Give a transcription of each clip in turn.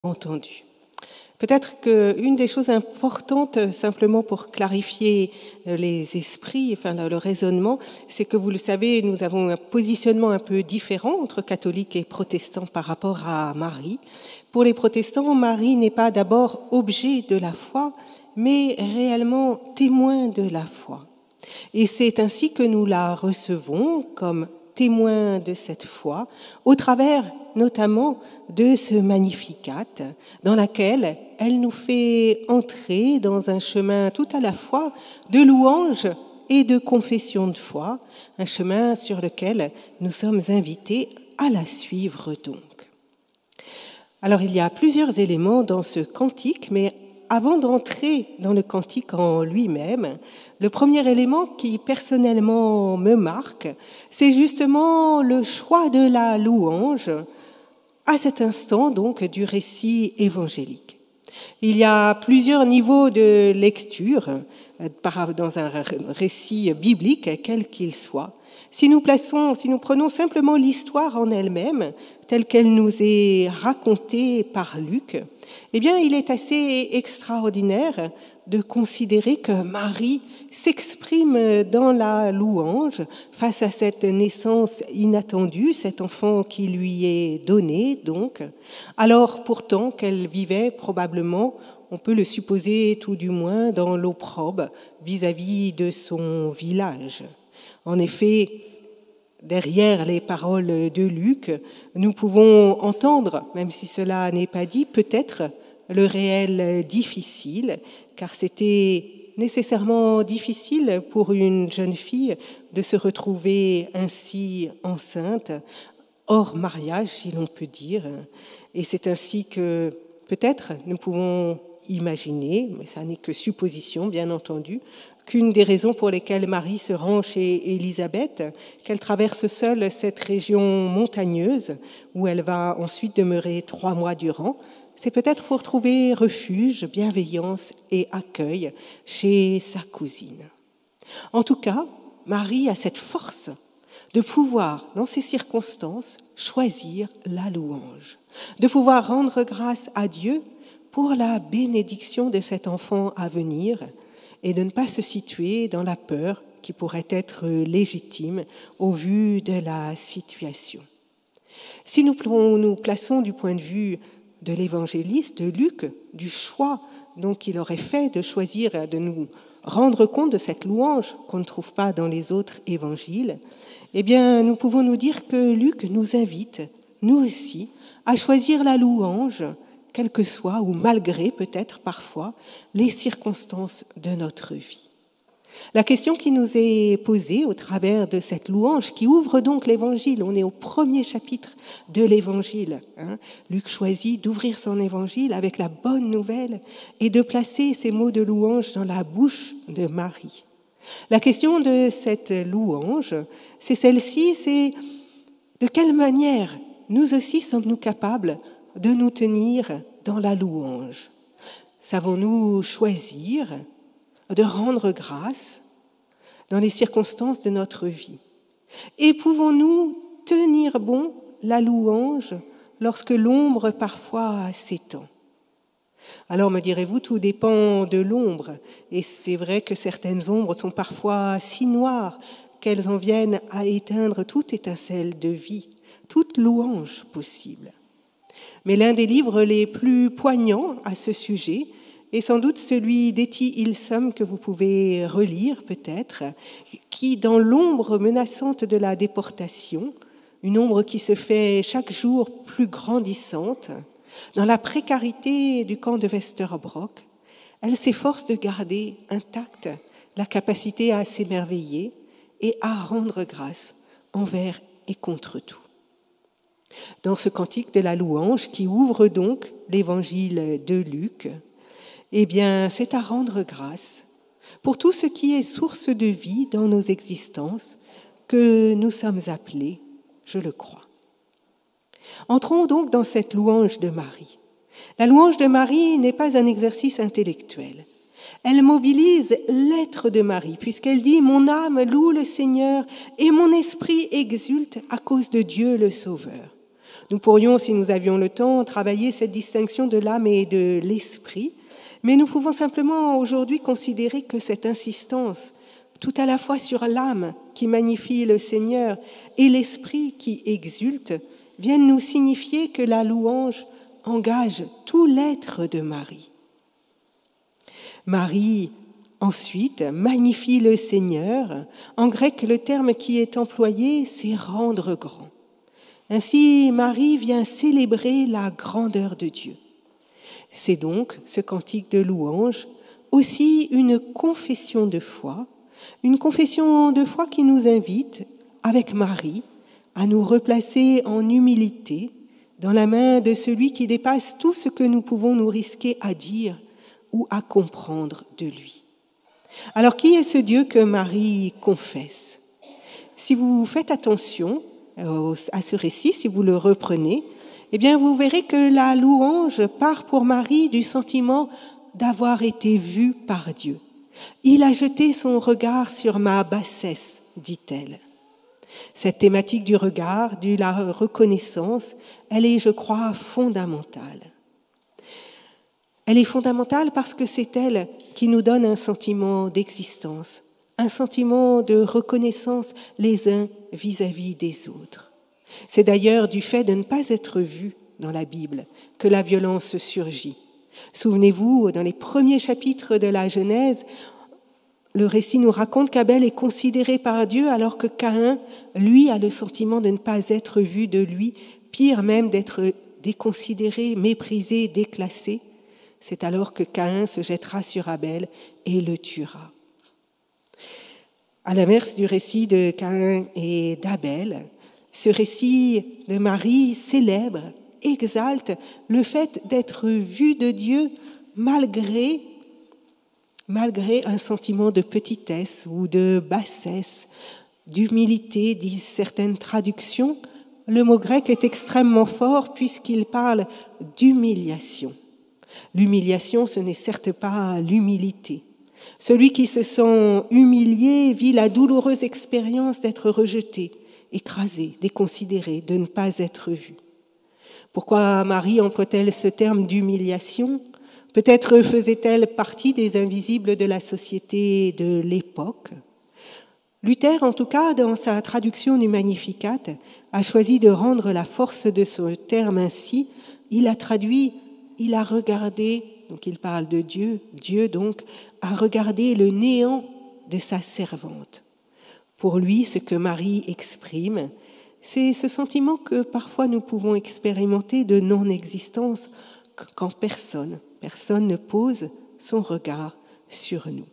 entendu. Peut-être qu'une des choses importantes, simplement pour clarifier les esprits, le raisonnement, c'est que vous le savez, nous avons un positionnement un peu différent entre catholiques et protestants par rapport à Marie. Pour les protestants, Marie n'est pas d'abord objet de la foi, mais réellement témoin de la foi. Et c'est ainsi que nous la recevons comme témoin de cette foi, au travers notamment de ce Magnificat, dans laquelle elle nous fait entrer dans un chemin tout à la fois de louange et de confession de foi, un chemin sur lequel nous sommes invités à la suivre donc. Alors il y a plusieurs éléments dans ce cantique, mais avant d'entrer dans le cantique en lui-même, le premier élément qui personnellement me marque, c'est justement le choix de la louange à cet instant donc du récit évangélique. Il y a plusieurs niveaux de lecture dans un récit biblique, quel qu'il soit. Si nous prenons simplement l'histoire en elle-même, telle qu'elle nous est racontée par Luc, eh bien, il est assez extraordinaire de considérer que Marie s'exprime dans la louange face à cette naissance inattendue, cet enfant qui lui est donné, donc, alors pourtant qu'elle vivait probablement, on peut le supposer tout du moins, dans l'opprobre vis-à-vis de son village. En effet, derrière les paroles de Luc, nous pouvons entendre, même si cela n'est pas dit, peut-être le réel difficile, car c'était nécessairement difficile pour une jeune fille de se retrouver ainsi enceinte, hors mariage, si l'on peut dire. Et c'est ainsi que, peut-être, nous pouvons imaginer, mais ça n'est que supposition, bien entendu, qu'une des raisons pour lesquelles Marie se rend chez Élisabeth, qu'elle traverse seule cette région montagneuse où elle va ensuite demeurer 3 mois durant, c'est peut-être pour trouver refuge, bienveillance et accueil chez sa cousine. En tout cas, Marie a cette force de pouvoir, dans ces circonstances, choisir la louange, de pouvoir rendre grâce à Dieu pour la bénédiction de cet enfant à venir et de ne pas se situer dans la peur qui pourrait être légitime au vu de la situation. Si nous plaçons du point de vue de l'évangéliste de Luc, du choix donc qu'il aurait fait de choisir de nous rendre compte de cette louange qu'on ne trouve pas dans les autres évangiles, eh bien, nous pouvons nous dire que Luc nous invite, nous aussi, à choisir la louange, quelles que soient, ou malgré peut-être parfois, les circonstances de notre vie. La question qui nous est posée au travers de cette louange qui ouvre donc l'évangile, on est au premier chapitre de l'évangile. Luc choisit d'ouvrir son évangile avec la bonne nouvelle et de placer ces mots de louange dans la bouche de Marie. La question de cette louange, c'est celle-ci, c'est de quelle manière nous aussi sommes-nous capables de nous tenir dans la louange? Savons-nous choisir de rendre grâce dans les circonstances de notre vie? Et pouvons-nous tenir bon la louange lorsque l'ombre parfois s'étend? Alors me direz-vous, tout dépend de l'ombre. Et c'est vrai que certaines ombres sont parfois si noires qu'elles en viennent à éteindre toute étincelle de vie, toute louange possible. Mais l'un des livres les plus poignants à ce sujet est sans doute celui d'Etty Hillesum que vous pouvez relire peut-être, qui, dans l'ombre menaçante de la déportation, une ombre qui se fait chaque jour plus grandissante, dans la précarité du camp de Westerbrock, elle s'efforce de garder intacte la capacité à s'émerveiller et à rendre grâce envers et contre tout. Dans ce cantique de la louange qui ouvre donc l'évangile de Luc, eh bien, c'est à rendre grâce pour tout ce qui est source de vie dans nos existences que nous sommes appelés, je le crois. Entrons donc dans cette louange de Marie. La louange de Marie n'est pas un exercice intellectuel. Elle mobilise l'être de Marie, puisqu'elle dit « Mon âme loue le Seigneur et mon esprit exulte à cause de Dieu le Sauveur ». Nous pourrions, si nous avions le temps, travailler cette distinction de l'âme et de l'esprit, mais nous pouvons simplement aujourd'hui considérer que cette insistance, tout à la fois sur l'âme qui magnifie le Seigneur et l'esprit qui exulte, viennent nous signifier que la louange engage tout l'être de Marie. Marie, ensuite, magnifie le Seigneur. En grec, le terme qui est employé, c'est « rendre grand ». Ainsi, Marie vient célébrer la grandeur de Dieu. C'est donc, ce cantique de louange, aussi une confession de foi qui nous invite, avec Marie, à nous replacer en humilité dans la main de celui qui dépasse tout ce que nous pouvons nous risquer à dire ou à comprendre de lui. Alors, qui est ce Dieu que Marie confesse ? Si vous faites attention à ce récit, si vous le reprenez, eh bien, vous verrez que la louange part pour Marie du sentiment d'avoir été vue par Dieu. Il a jeté son regard sur ma bassesse, dit-elle. Cette thématique du regard, de la reconnaissance, elle est, je crois, fondamentale. Elle est fondamentale parce que c'est elle qui nous donne un sentiment d'existence, un sentiment de reconnaissance les uns vis-à-vis des autres. C'est d'ailleurs du fait de ne pas être vus dans la Bible que la violence surgit. Souvenez-vous, dans les premiers chapitres de la Genèse, le récit nous raconte qu'Abel est considéré par Dieu alors que Caïn, lui, a le sentiment de ne pas être vu de lui, pire même d'être déconsidéré, méprisé, déclassé. C'est alors que Caïn se jettera sur Abel et le tuera. À l'inverse du récit de Caïn et d'Abel, ce récit de Marie célèbre, exalte le fait d'être vu de Dieu malgré un sentiment de petitesse ou de bassesse, d'humilité, disent certaines traductions. Le mot grec est extrêmement fort puisqu'il parle d'humiliation. L'humiliation, ce n'est certes pas l'humilité. Celui qui se sent humilié vit la douloureuse expérience d'être rejeté, écrasé, déconsidéré, de ne pas être vu. Pourquoi Marie emploie-t-elle ce terme d'humiliation ? Peut-être faisait-elle partie des invisibles de la société de l'époque. Luther, en tout cas, dans sa traduction du Magnificat, a choisi de rendre la force de ce terme ainsi. Il a traduit, il a regardé, donc il parle de Dieu, Dieu donc, a regardé le néant de sa servante. Pour lui, ce que Marie exprime, c'est ce sentiment que parfois nous pouvons expérimenter de non-existence quand personne ne pose son regard sur nous.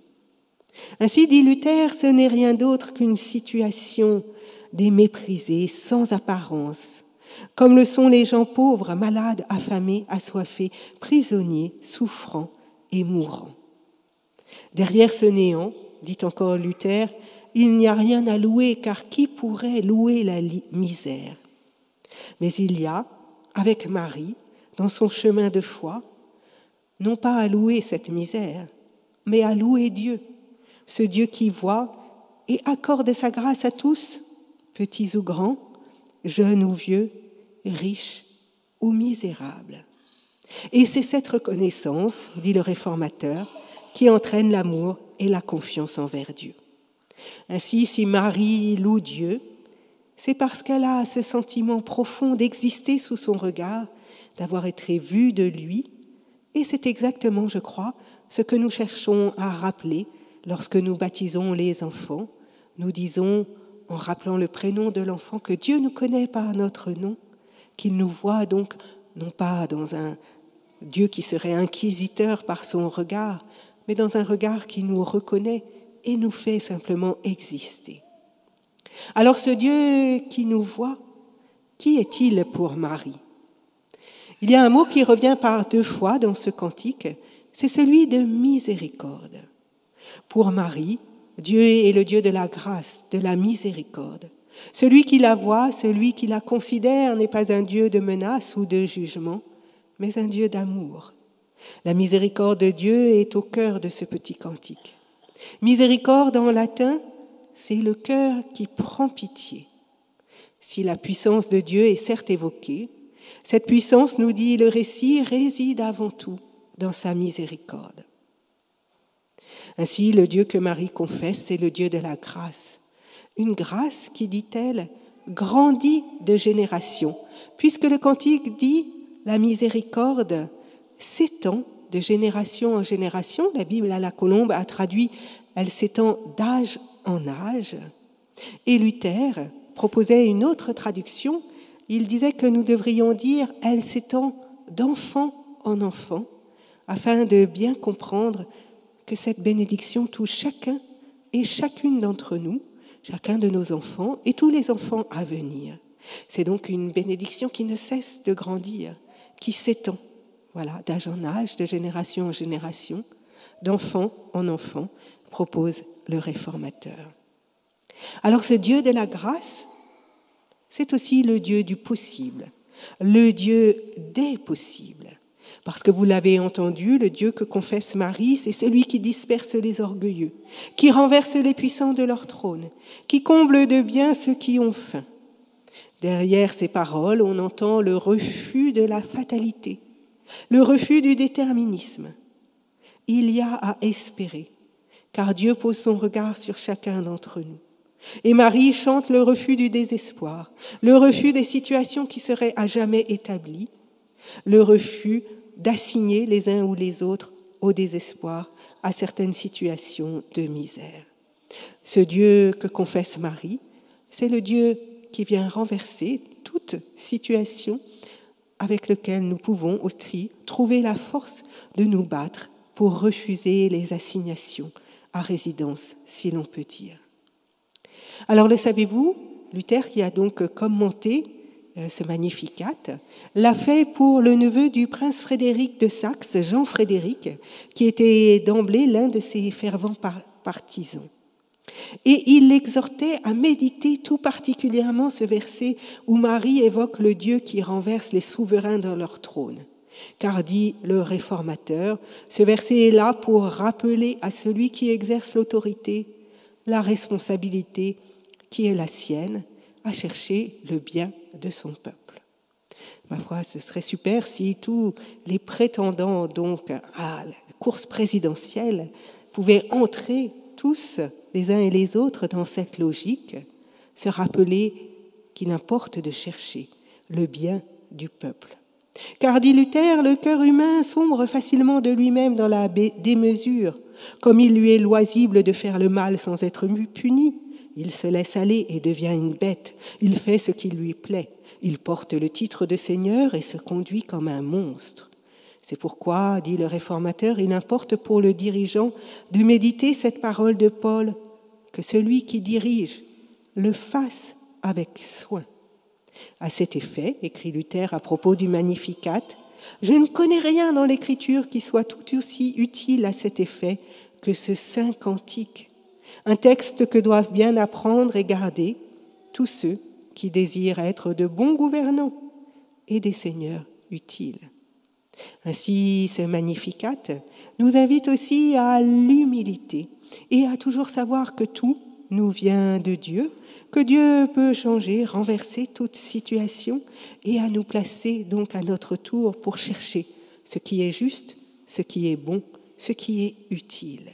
Ainsi, dit Luther, ce n'est rien d'autre qu'une situation des méprisés, sans apparence, comme le sont les gens pauvres, malades, affamés, assoiffés, prisonniers, souffrants et mourants. Derrière ce néant, dit encore Luther, il n'y a rien à louer, car qui pourrait louer la misère ? Mais il y a, avec Marie, dans son chemin de foi, non pas à louer cette misère, mais à louer Dieu, ce Dieu qui voit et accorde sa grâce à tous, petits ou grands, jeunes ou vieux, riches ou misérables. Et c'est cette reconnaissance, dit le réformateur, qui entraîne l'amour et la confiance envers Dieu. Ainsi, si Marie loue Dieu, c'est parce qu'elle a ce sentiment profond d'exister sous son regard, d'avoir été vue de lui. Et c'est exactement, je crois, ce que nous cherchons à rappeler lorsque nous baptisons les enfants. Nous disons, en rappelant le prénom de l'enfant, que Dieu nous connaît par notre nom, qu'il nous voit donc, non pas dans un Dieu qui serait inquisiteur par son regard, mais dans un regard qui nous reconnaît et nous fait simplement exister. Alors ce Dieu qui nous voit, qui est-il pour Marie ? Il y a un mot qui revient par 2 fois dans ce cantique, c'est celui de miséricorde. Pour Marie, Dieu est le Dieu de la grâce, de la miséricorde. Celui qui la voit, celui qui la considère n'est pas un Dieu de menace ou de jugement, mais un Dieu d'amour. La miséricorde de Dieu est au cœur de ce petit cantique. Miséricorde en latin, c'est le cœur qui prend pitié. Si la puissance de Dieu est certes évoquée, Cette puissance, nous dit le récit, réside avant tout dans sa miséricorde. Ainsi, le Dieu que Marie confesse, c'est le Dieu de la grâce. Une grâce qui, dit-elle, grandit de génération, puisque le cantique dit « la miséricorde s'étend de génération en génération ». La Bible à la Colombe a traduit « elle s'étend d'âge en âge ». Et Luther proposait une autre traduction. Il disait que nous devrions dire « elle s'étend d'enfant en enfant », afin de bien comprendre que cette bénédiction touche chacun et chacune d'entre nous, chacun de nos enfants et tous les enfants à venir. C'est donc une bénédiction qui ne cesse de grandir, qui s'étend, voilà, d'âge en âge, de génération en génération, d'enfant en enfant, propose le réformateur. Alors ce Dieu de la grâce, c'est aussi le Dieu du possible, le Dieu des possibles. Parce que vous l'avez entendu, le Dieu que confesse Marie, c'est celui qui disperse les orgueilleux, qui renverse les puissants de leur trône, qui comble de bien ceux qui ont faim. Derrière ces paroles, on entend le refus de la fatalité, le refus du déterminisme. Il y a à espérer, car Dieu pose son regard sur chacun d'entre nous. Et Marie chante le refus du désespoir, le refus des situations qui seraient à jamais établies, le refus d'assigner les uns ou les autres au désespoir, à certaines situations de misère. Ce Dieu que confesse Marie, c'est le Dieu qui vient renverser toute situation avec laquelle nous pouvons aussi trouver la force de nous battre pour refuser les assignations à résidence, si l'on peut dire. Alors le savez-vous, Luther, qui a donc commenté ce Magnificat, l'a fait pour le neveu du prince Frédéric de Saxe, Jean-Frédéric, qui était d'emblée l'un de ses fervents partisans. Et il l'exhortait à méditer tout particulièrement ce verset où Marie évoque le Dieu qui renverse les souverains dans leur trône. Car, dit le réformateur, ce verset est là pour rappeler à celui qui exerce l'autorité la responsabilité qui est la sienne à chercher le bien de son peuple. Ma foi, ce serait super si tous les prétendants donc à la course présidentielle pouvaient entrer tous les uns et les autres dans cette logique, se rappeler qu'il importe de chercher le bien du peuple. Car, dit Luther, le cœur humain sombre facilement de lui-même dans la démesure. Comme il lui est loisible de faire le mal sans être puni, il se laisse aller et devient une bête. Il fait ce qui lui plaît. Il porte le titre de Seigneur et se conduit comme un monstre. C'est pourquoi, dit le réformateur, il importe pour le dirigeant de méditer cette parole de Paul, que celui qui dirige le fasse avec soin. À cet effet, écrit Luther à propos du Magnificat, je ne connais rien dans l'Écriture qui soit tout aussi utile à cet effet que ce saint cantique, un texte que doivent bien apprendre et garder tous ceux qui désirent être de bons gouvernants et des seigneurs utiles. Ainsi, ce Magnificat nous invite aussi à l'humilité et à toujours savoir que tout nous vient de Dieu, que Dieu peut changer, renverser toute situation et à nous placer donc à notre tour pour chercher ce qui est juste, ce qui est bon, ce qui est utile.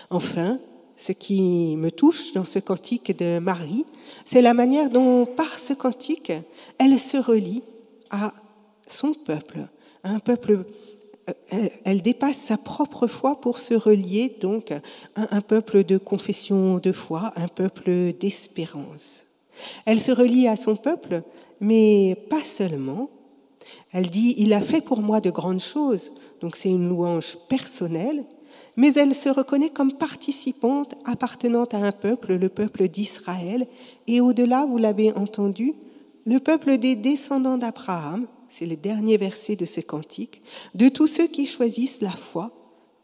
Enfin, ce qui me touche dans ce cantique de Marie, c'est la manière dont, par ce cantique, elle se relie à son peuple, un peuple. Elle dépasse sa propre foi pour se relier donc à un peuple de confession de foi, un peuple d'espérance. Elle se relie à son peuple, mais pas seulement. Elle dit « Il a fait pour moi de grandes choses », donc c'est une louange personnelle, mais elle se reconnaît comme participante appartenant à un peuple, le peuple d'Israël, et au-delà, vous l'avez entendu, le peuple des descendants d'Abraham, c'est le dernier verset de ce cantique, de tous ceux qui choisissent la foi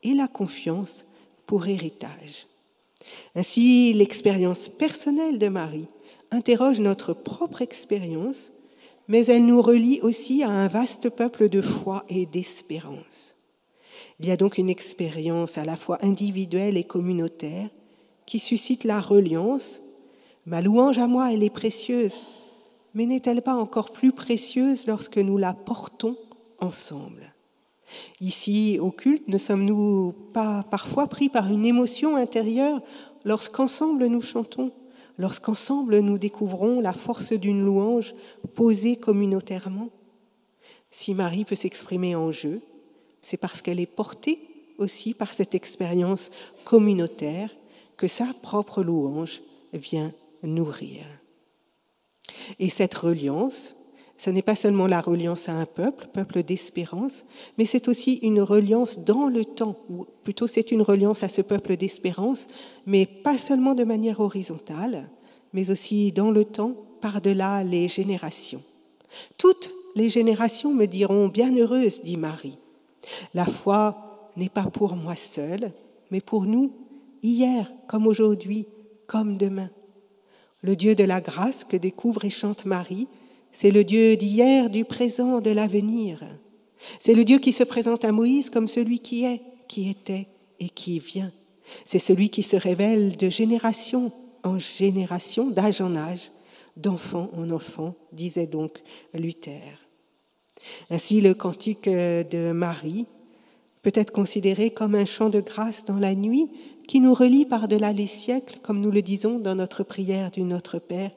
et la confiance pour héritage. Ainsi, l'expérience personnelle de Marie interroge notre propre expérience, mais elle nous relie aussi à un vaste peuple de foi et d'espérance. Il y a donc une expérience à la fois individuelle et communautaire qui suscite la reliance. Ma louange à moi, elle est précieuse, mais n'est-elle pas encore plus précieuse lorsque nous la portons ensemble ? Ici, au culte, ne sommes-nous pas parfois pris par une émotion intérieure lorsqu'ensemble nous chantons, lorsqu'ensemble nous découvrons la force d'une louange posée communautairement ? Si Marie peut s'exprimer en jeu, c'est parce qu'elle est portée aussi par cette expérience communautaire que sa propre louange vient nourrir. Et cette reliance, ce n'est pas seulement la reliance à un peuple d'espérance, mais c'est aussi une reliance dans le temps, ou plutôt c'est une reliance à ce peuple d'espérance, mais pas seulement de manière horizontale, mais aussi dans le temps, par-delà les générations. Toutes les générations me diront « Bienheureuse », dit Marie. La foi n'est pas pour moi seule, mais pour nous, hier comme aujourd'hui, comme demain. Le Dieu de la grâce que découvre et chante Marie, c'est le Dieu d'hier, du présent, de l'avenir. C'est le Dieu qui se présente à Moïse comme celui qui est, qui était et qui vient. C'est celui qui se révèle de génération en génération, d'âge en âge, d'enfant en enfant, disait donc Luther. Ainsi, le cantique de Marie peut être considéré comme un chant de grâce dans la nuit qui nous relie par-delà les siècles, comme nous le disons dans notre prière du Notre Père,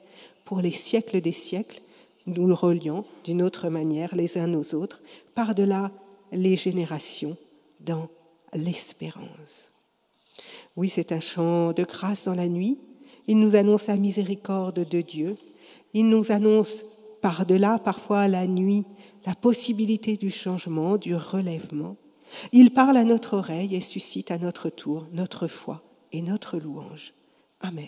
pour les siècles des siècles, nous relions d'une autre manière les uns aux autres, par-delà les générations, dans l'espérance. Oui, c'est un chant de grâce dans la nuit. Il nous annonce la miséricorde de Dieu. Il nous annonce par-delà, parfois la nuit, la possibilité du changement, du relèvement. Il parle à notre oreille et suscite à notre tour notre foi et notre louange. Amen.